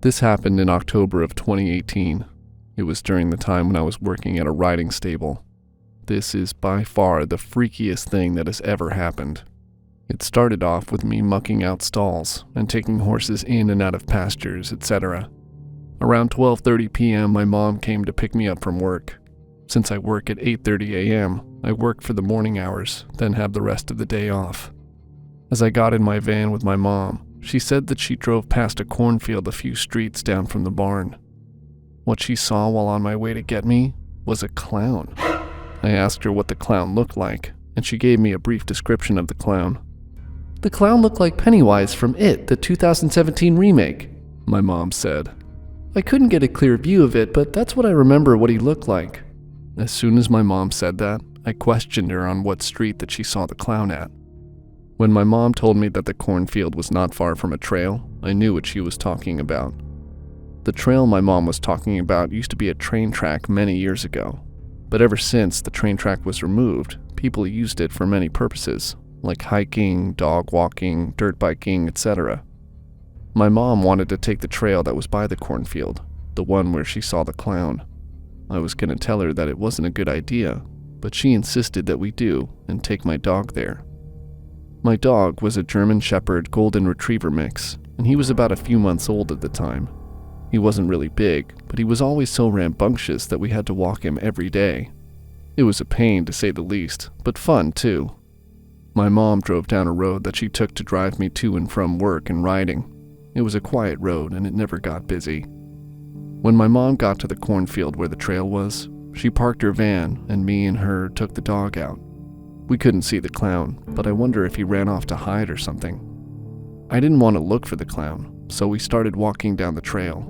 This happened in October of 2018. It was during the time when I was working at a riding stable. This is by far the freakiest thing that has ever happened. It started off with me mucking out stalls and taking horses in and out of pastures, etc. Around 12:30 p.m., my mom came to pick me up from work. Since I work at 8:30 a.m., I work for the morning hours, then have the rest of the day off. As I got in my van with my mom, she said that she drove past a cornfield a few streets down from the barn. What she saw while on my way to get me was a clown. I asked her what the clown looked like, and she gave me a brief description of the clown. "The clown looked like Pennywise from It, the 2017 remake," my mom said. "I couldn't get a clear view of it, but that's what I remember what he looked like." As soon as my mom said that, I questioned her on what street that she saw the clown at. When my mom told me that the cornfield was not far from a trail, I knew what she was talking about. The trail my mom was talking about used to be a train track many years ago, but ever since the train track was removed, people used it for many purposes, like hiking, dog walking, dirt biking, etc. My mom wanted to take the trail that was by the cornfield, the one where she saw the clown. I was going to tell her that it wasn't a good idea, but she insisted that we do and take my dog there. My dog was a German Shepherd Golden Retriever mix, and he was about a few months old at the time. He wasn't really big, but he was always so rambunctious that we had to walk him every day. It was a pain to say the least, but fun too. My mom drove down a road that she took to drive me to and from work and riding. It was a quiet road and it never got busy. When my mom got to the cornfield where the trail was, she parked her van and me and her took the dog out. We couldn't see the clown, but I wonder if he ran off to hide or something. I didn't want to look for the clown, so we started walking down the trail.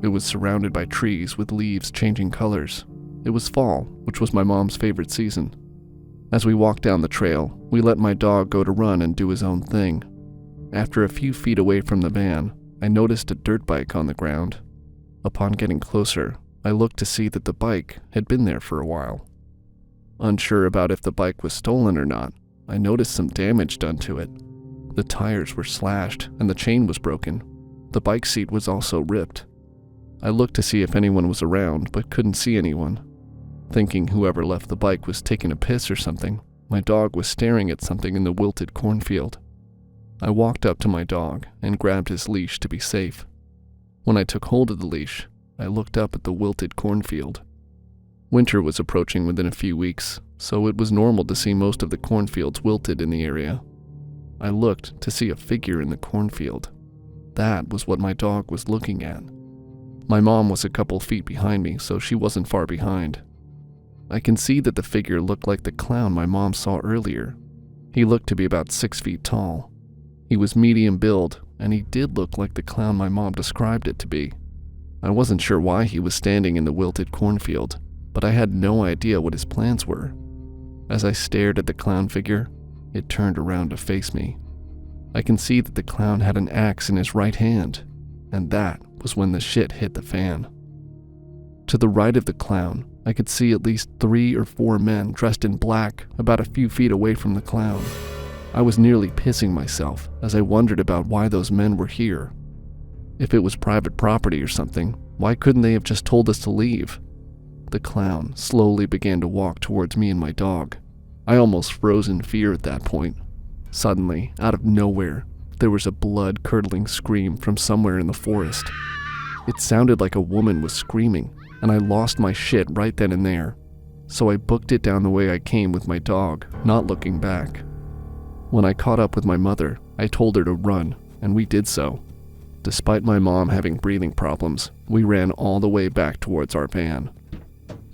It was surrounded by trees with leaves changing colors. It was fall, which was my mom's favorite season. As we walked down the trail, we let my dog go to run and do his own thing. After a few feet away from the van, I noticed a dirt bike on the ground. Upon getting closer, I looked to see that the bike had been there for a while. Unsure about if the bike was stolen or not, I noticed some damage done to it. The tires were slashed and the chain was broken. The bike seat was also ripped. I looked to see if anyone was around, but couldn't see anyone. Thinking whoever left the bike was taking a piss or something, my dog was staring at something in the wilted cornfield. I walked up to my dog and grabbed his leash to be safe. When I took hold of the leash, I looked up at the wilted cornfield. Winter was approaching within a few weeks, so it was normal to see most of the cornfields wilted in the area. I looked to see a figure in the cornfield. That was what my dog was looking at. My mom was a couple feet behind me, so she wasn't far behind. I can see that the figure looked like the clown my mom saw earlier. He looked to be about 6 feet tall. He was medium build, and he did look like the clown my mom described it to be. I wasn't sure why he was standing in the wilted cornfield, but I had no idea what his plans were. As I stared at the clown figure, it turned around to face me. I can see that the clown had an axe in his right hand, and that was when the shit hit the fan. To the right of the clown, I could see at least 3 or 4 men dressed in black about a few feet away from the clown. I was nearly pissing myself as I wondered about why those men were here. If it was private property or something, why couldn't they have just told us to leave? The clown slowly began to walk towards me and my dog. I almost froze in fear at that point. Suddenly, out of nowhere, there was a blood-curdling scream from somewhere in the forest. It sounded like a woman was screaming, and I lost my shit right then and there. So I booked it down the way I came with my dog, not looking back. When I caught up with my mother, I told her to run, and we did so. Despite my mom having breathing problems, we ran all the way back towards our van.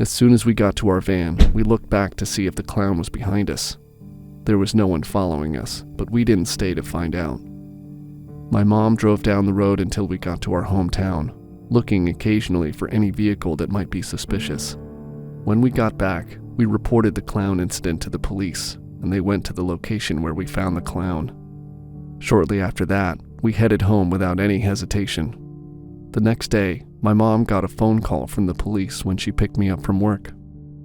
As soon as we got to our van, we looked back to see if the clown was behind us. There was no one following us, but we didn't stay to find out. My mom drove down the road until we got to our hometown, looking occasionally for any vehicle that might be suspicious. When we got back, we reported the clown incident to the police, and they went to the location where we found the clown. Shortly after that, we headed home without any hesitation. The next day, my mom got a phone call from the police when she picked me up from work,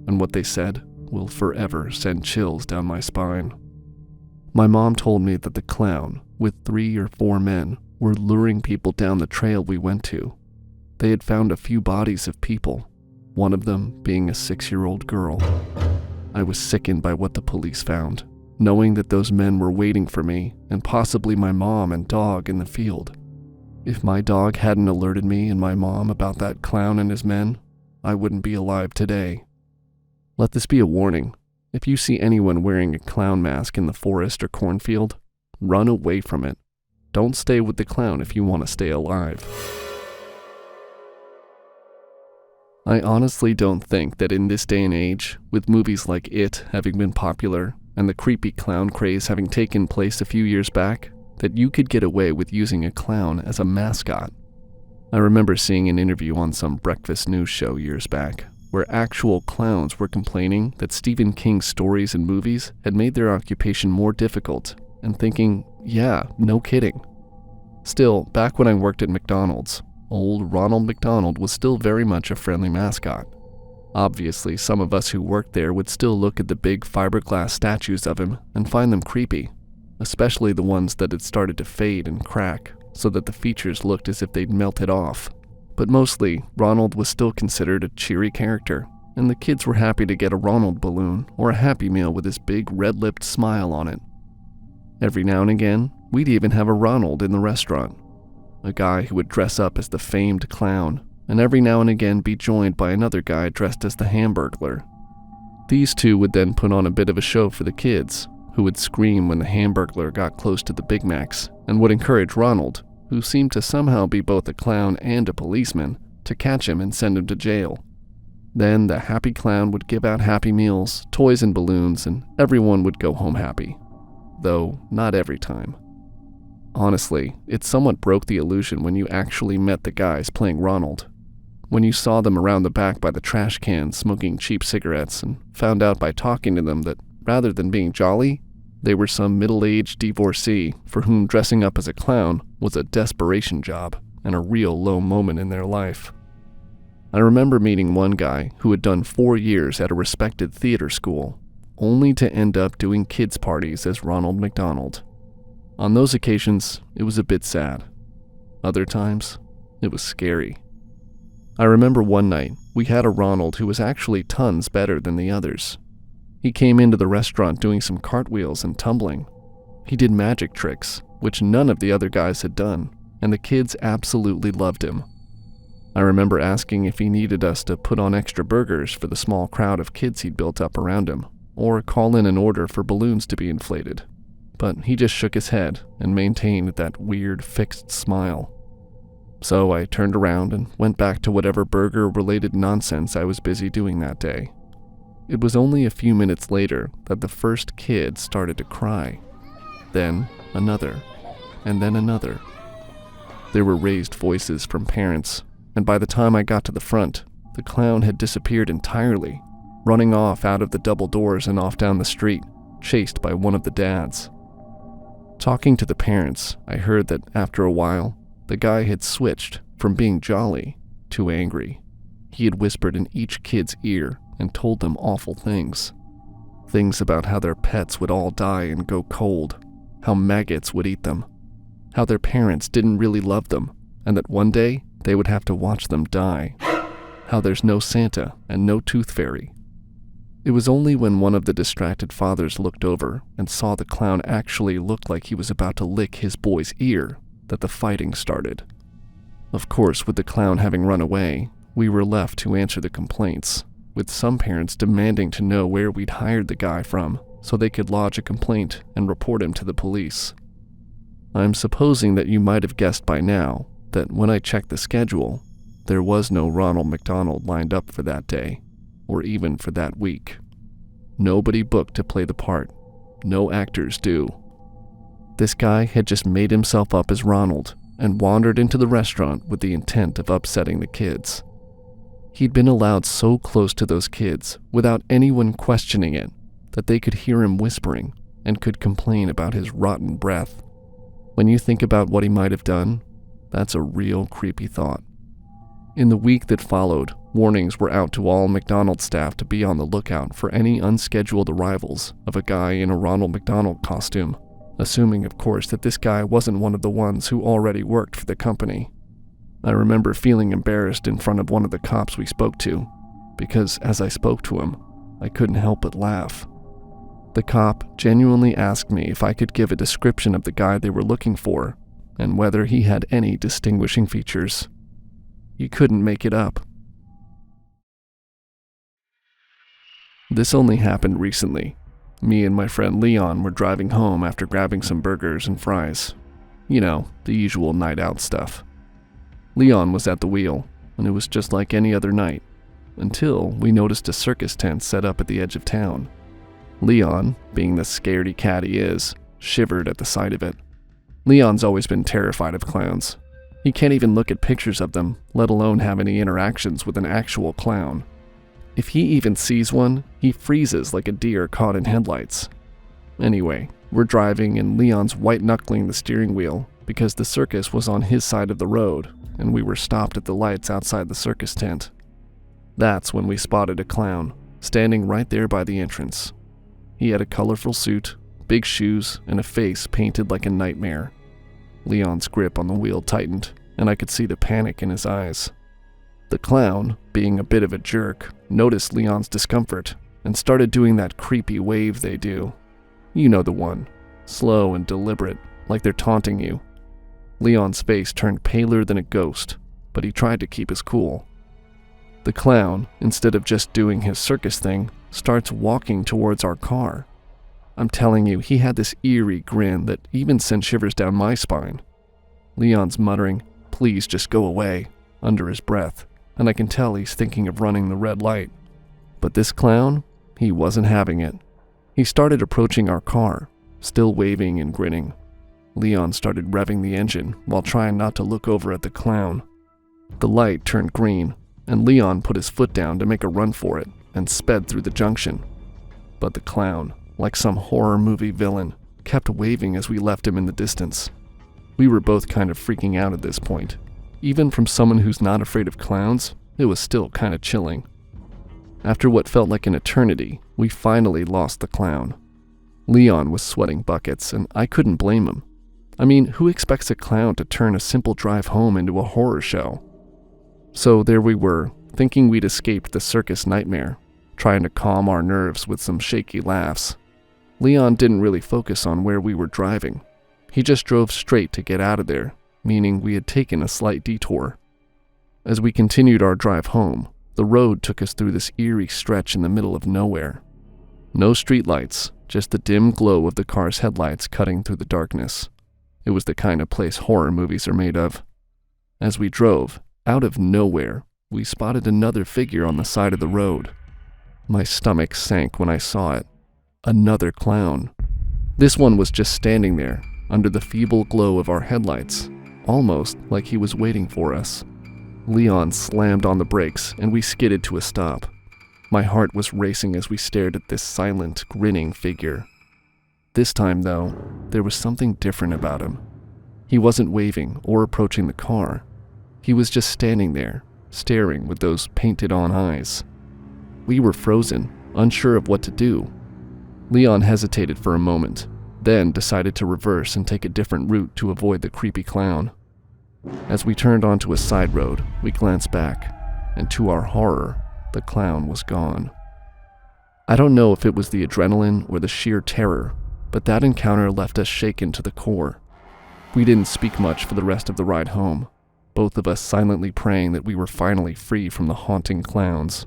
and what they said will forever send chills down my spine. My mom told me that the clown, with 3 or 4 men, were luring people down the trail we went to. They had found a few bodies of people, one of them being a 6-year-old girl. I was sickened by what the police found, knowing that those men were waiting for me and possibly my mom and dog in the field. If my dog hadn't alerted me and my mom about that clown and his men, I wouldn't be alive today. Let this be a warning. If you see anyone wearing a clown mask in the forest or cornfield, run away from it. Don't stay with the clown if you want to stay alive. I honestly don't think that in this day and age, with movies like It having been popular and the creepy clown craze having taken place a few years back, that you could get away with using a clown as a mascot. I remember seeing an interview on some breakfast news show years back, where actual clowns were complaining that Stephen King's stories and movies had made their occupation more difficult, and thinking, yeah, no kidding. Still, back when I worked at McDonald's, old Ronald McDonald was still very much a friendly mascot. Obviously, some of us who worked there would still look at the big fiberglass statues of him and find them creepy, especially the ones that had started to fade and crack so that the features looked as if they'd melted off. But mostly, Ronald was still considered a cheery character, and the kids were happy to get a Ronald balloon or a Happy Meal with his big red-lipped smile on it. Every now and again, we'd even have a Ronald in the restaurant, a guy who would dress up as the famed clown, and every now and again be joined by another guy dressed as the Hamburglar. These two would then put on a bit of a show for the kids, who would scream when the Hamburglar got close to the Big Macs, and would encourage Ronald, who seemed to somehow be both a clown and a policeman, to catch him and send him to jail. Then the happy clown would give out Happy Meals, toys and balloons, and everyone would go home happy. Though, not every time. Honestly, it somewhat broke the illusion when you actually met the guys playing Ronald. When you saw them around the back by the trash can smoking cheap cigarettes and found out by talking to them that rather than being jolly, they were some middle-aged divorcee for whom dressing up as a clown was a desperation job and a real low moment in their life. I remember meeting one guy who had done 4 years at a respected theater school, only to end up doing kids' parties as Ronald McDonald. On those occasions, it was a bit sad. Other times, it was scary. I remember one night, we had a Ronald who was actually tons better than the others. He came into the restaurant doing some cartwheels and tumbling. He did magic tricks, which none of the other guys had done, and the kids absolutely loved him. I remember asking if he needed us to put on extra burgers for the small crowd of kids he'd built up around him, or call in an order for balloons to be inflated. But he just shook his head and maintained that weird fixed smile. So I turned around and went back to whatever burger-related nonsense I was busy doing that day. It was only a few minutes later that the first kid started to cry. Then another, and then another. There were raised voices from parents, and by the time I got to the front, the clown had disappeared entirely, running off out of the double doors and off down the street, chased by one of the dads. Talking to the parents, I heard that after a while, the guy had switched from being jolly to angry. He had whispered in each kid's ear and told them awful things. Things about how their pets would all die and go cold, how maggots would eat them, how their parents didn't really love them, and that one day they would have to watch them die, how there's no Santa and no tooth fairy. It was only when one of the distracted fathers looked over and saw the clown actually look like he was about to lick his boy's ear that the fighting started. Of course, with the clown having run away, we were left to answer the complaints, with some parents demanding to know where we'd hired the guy from so they could lodge a complaint and report him to the police. I'm supposing that you might have guessed by now that when I checked the schedule, there was no Ronald McDonald lined up for that day, or even for that week. Nobody booked to play the part. No actors do. This guy had just made himself up as Ronald and wandered into the restaurant with the intent of upsetting the kids. He'd been allowed so close to those kids without anyone questioning it that they could hear him whispering and could complain about his rotten breath. When you think about what he might have done, that's a real creepy thought. In the week that followed, warnings were out to all McDonald's staff to be on the lookout for any unscheduled arrivals of a guy in a Ronald McDonald costume, assuming, of course, that this guy wasn't one of the ones who already worked for the company. I remember feeling embarrassed in front of one of the cops we spoke to, because as I spoke to him, I couldn't help but laugh. The cop genuinely asked me if I could give a description of the guy they were looking for, and whether he had any distinguishing features. You couldn't make it up. This only happened recently. Me and my friend Leon were driving home after grabbing some burgers and fries. You know, the usual night out stuff. Leon was at the wheel, and it was just like any other night, until we noticed a circus tent set up at the edge of town. Leon, being the scaredy cat he is, shivered at the sight of it. Leon's always been terrified of clowns. He can't even look at pictures of them, let alone have any interactions with an actual clown. If he even sees one, he freezes like a deer caught in headlights. Anyway, we're driving and Leon's white-knuckling the steering wheel because the circus was on his side of the road and we were stopped at the lights outside the circus tent. That's when we spotted a clown, standing right there by the entrance. He had a colorful suit, big shoes, and a face painted like a nightmare. Leon's grip on the wheel tightened, and I could see the panic in his eyes. The clown, being a bit of a jerk, noticed Leon's discomfort and started doing that creepy wave they do. You know the one, slow and deliberate, like they're taunting you. Leon's face turned paler than a ghost, but he tried to keep his cool. The clown, instead of just doing his circus thing, starts walking towards our car. I'm telling you, he had this eerie grin that even sent shivers down my spine. Leon's muttering, "Please just go away," under his breath, and I can tell he's thinking of running the red light. But this clown, he wasn't having it. He started approaching our car, still waving and grinning. Leon started revving the engine while trying not to look over at the clown. The light turned green, and Leon put his foot down to make a run for it and sped through the junction. But the clown, like some horror movie villain, kept waving as we left him in the distance. We were both kind of freaking out at this point. Even from someone who's not afraid of clowns, it was still kind of chilling. After what felt like an eternity, we finally lost the clown. Leon was sweating buckets, and I couldn't blame him. I mean, who expects a clown to turn a simple drive home into a horror show? So there we were, thinking we'd escaped the circus nightmare, trying to calm our nerves with some shaky laughs. Leon didn't really focus on where we were driving. He just drove straight to get out of there, meaning we had taken a slight detour. As we continued our drive home, the road took us through this eerie stretch in the middle of nowhere. No streetlights, just the dim glow of the car's headlights cutting through the darkness. It was the kind of place horror movies are made of. As we drove, out of nowhere, we spotted another figure on the side of the road. My stomach sank when I saw it. Another clown. This one was just standing there, under the feeble glow of our headlights, almost like he was waiting for us. Leon slammed on the brakes and we skidded to a stop. My heart was racing as we stared at this silent, grinning figure. This time, though, there was something different about him. He wasn't waving or approaching the car. He was just standing there, staring with those painted-on eyes. We were frozen, unsure of what to do. Leon hesitated for a moment, then decided to reverse and take a different route to avoid the creepy clown. As we turned onto a side road, we glanced back, and to our horror, the clown was gone. I don't know if it was the adrenaline or the sheer terror, but that encounter left us shaken to the core. We didn't speak much for the rest of the ride home, both of us silently praying that we were finally free from the haunting clowns.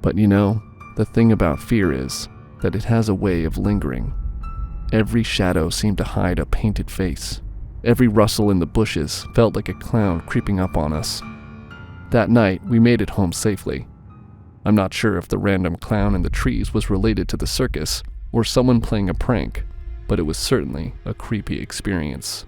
But you know, the thing about fear is that it has a way of lingering. Every shadow seemed to hide a painted face. Every rustle in the bushes felt like a clown creeping up on us. That night, we made it home safely. I'm not sure if the random clown in the trees was related to the circus or someone playing a prank, but it was certainly a creepy experience.